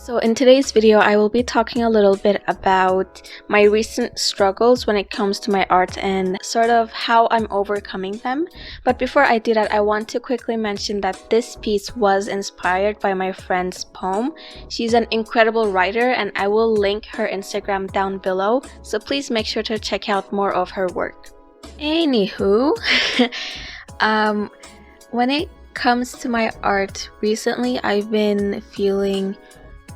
So in today's video, I will be talking a little bit about my recent struggles when it comes to my art and sort of how I'm overcoming them. But before I do that, I want to quickly mention that this piece was inspired by my friend's poem. She's an incredible writer and I will link her Instagram down below, so please make sure to check out more of her work. Anywho, when it comes to my art, recently I've been feeling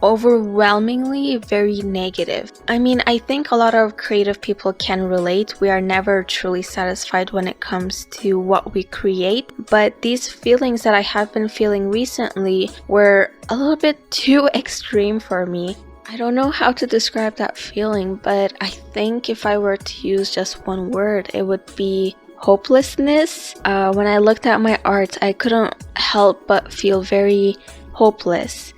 overwhelmingly very negative. I mean, I think a lot of creative people can relate. We are never truly satisfied when it comes to what we create, but these feelings that I have been feeling recently were a little bit too extreme for me. I don't know how to describe that feeling, but I think if I were to use just one word, it would be hopelessness. When I looked at my art, I couldn't help but feel very hopeless.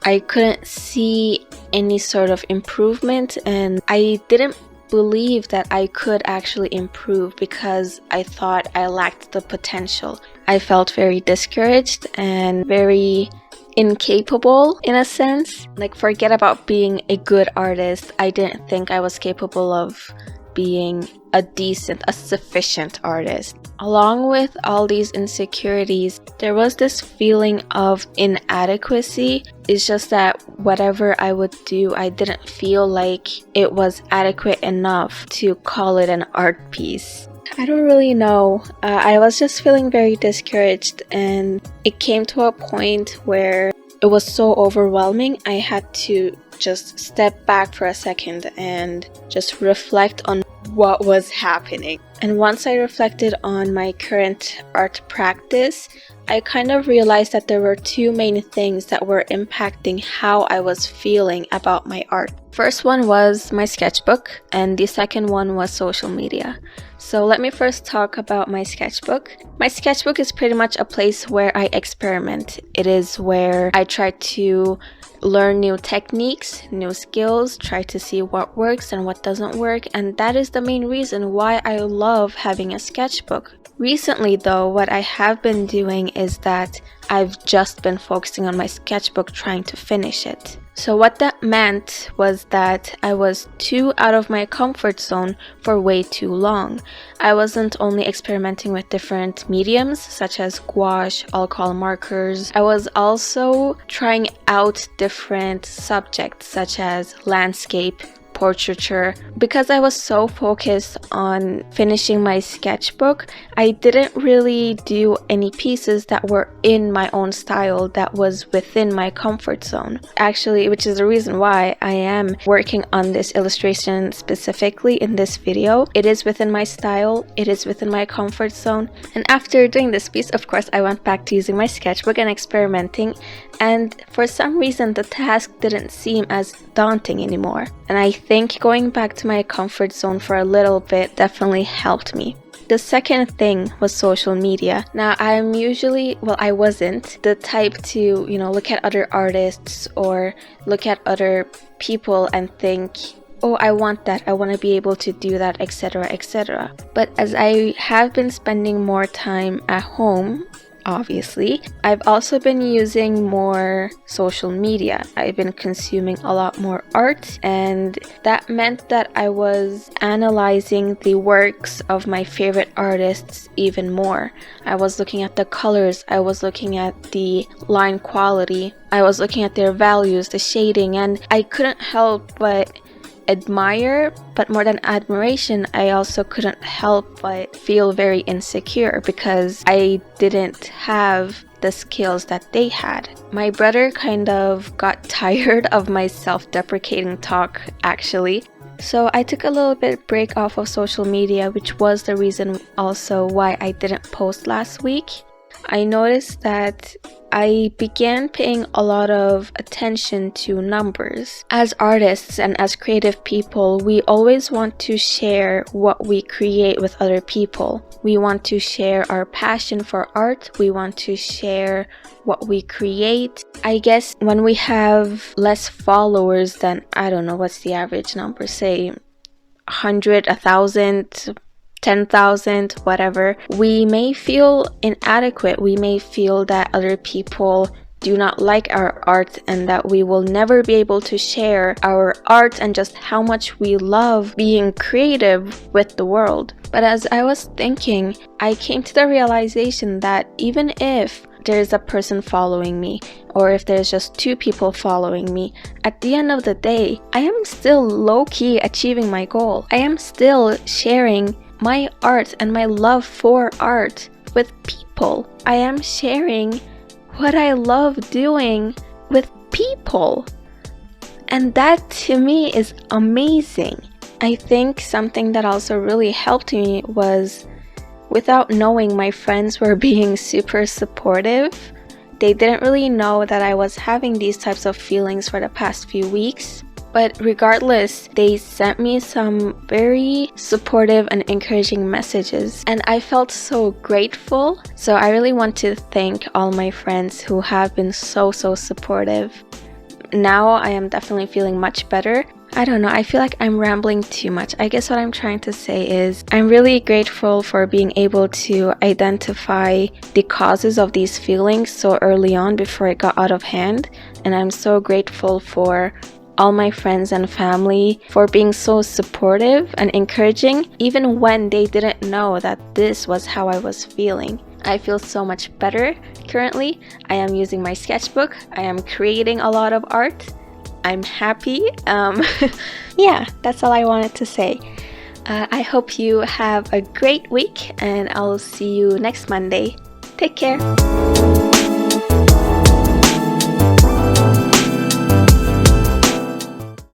I couldn't see any sort of improvement, and I didn't believe that I could actually improve because I thought I lacked the potential. I felt very discouraged and very incapable in a sense. Like, forget about being a good artist. I didn't think I was capable of being a sufficient artist. Along with all these insecurities, there was this feeling of inadequacy. It's just that whatever I would do, I didn't feel like it was adequate enough to call it an art piece. I don't really know. I was just feeling very discouraged, and it came to a point where it was so overwhelming. I had to just step back for a second and just reflect on what was happening. And once I reflected on my current art practice, I kind of realized that there were two main things that were impacting how I was feeling about my art. First one was my sketchbook, and the second one was social media. So let me first talk about my sketchbook. My sketchbook is pretty much a place where I experiment. It is where I try to learn new techniques, new skills, try to see what works and what doesn't work, and that is the main reason why I love having a sketchbook. Recently though, what I have been doing is that I've just been focusing on my sketchbook, trying to finish it. So what that meant was that I was too out of my comfort zone for way too long. I wasn't only experimenting with different mediums such as gouache, alcohol markers. I was also trying out different subjects such as landscape, portraiture. Because I was so focused on finishing my sketchbook, I didn't really do any pieces that were in my own style, that was within my comfort zone. Actually, which is the reason why I am working on this illustration specifically in this video. It is within my style, it is within my comfort zone. And after doing this piece, of course, I went back to using my sketchbook and experimenting, and for some reason the task didn't seem as daunting anymore. And I think going back to my comfort zone for a little bit definitely helped me. The second thing was social media. Now, I wasn't the type to, look at other artists or look at other people and think, oh, I want that, I want to be able to do that, etc., etc. But as I have been spending more time at home, obviously, I've also been using more social media. I've been consuming a lot more art, and that meant that I was analyzing the works of my favorite artists even more. I was looking at the colors, I was looking at the line quality, I was looking at their values, the shading, and I couldn't help but admire, but more than admiration, I also couldn't help but feel very insecure because I didn't have the skills that they had. My brother kind of got tired of my self-deprecating talk, actually. So I took a little bit break off of social media, which was the reason also why I didn't post last week. I noticed that I began paying a lot of attention to numbers. As artists and as creative people, we always want to share what we create with other people. We want to share our passion for art. We want to share what we create. I guess when we have less followers than, I don't know, what's the average number? Say 100, 1,000, 10,000, whatever, we may feel inadequate. We may feel that other people do not like our art and that we will never be able to share our art and just how much we love being creative with the world. But as I was thinking, I came to the realization that even if there's a person following me, or if there's just 2 people following me, at the end of the day, I am still low-key achieving my goal. I am still sharing my art and my love for art with people. I am sharing what I love doing with people. And that to me is amazing. I think something that also really helped me was, without knowing, my friends were being super supportive. They didn't really know that I was having these types of feelings for the past few weeks. But regardless, they sent me some very supportive and encouraging messages, and I felt so grateful. So I really want to thank all my friends who have been so supportive. Now I am definitely feeling much better. I don't know, I feel like I'm rambling too much. I guess what I'm trying to say is I'm really grateful for being able to identify the causes of these feelings so early on before it got out of hand. And I'm so grateful for all my friends and family for being so supportive and encouraging, even when they didn't know that this was how I was feeling. I feel so much better currently. I am using my sketchbook. I am creating a lot of art. I'm happy. Yeah, that's all I wanted to say. I hope you have a great week, and I'll see you next Monday. Take care.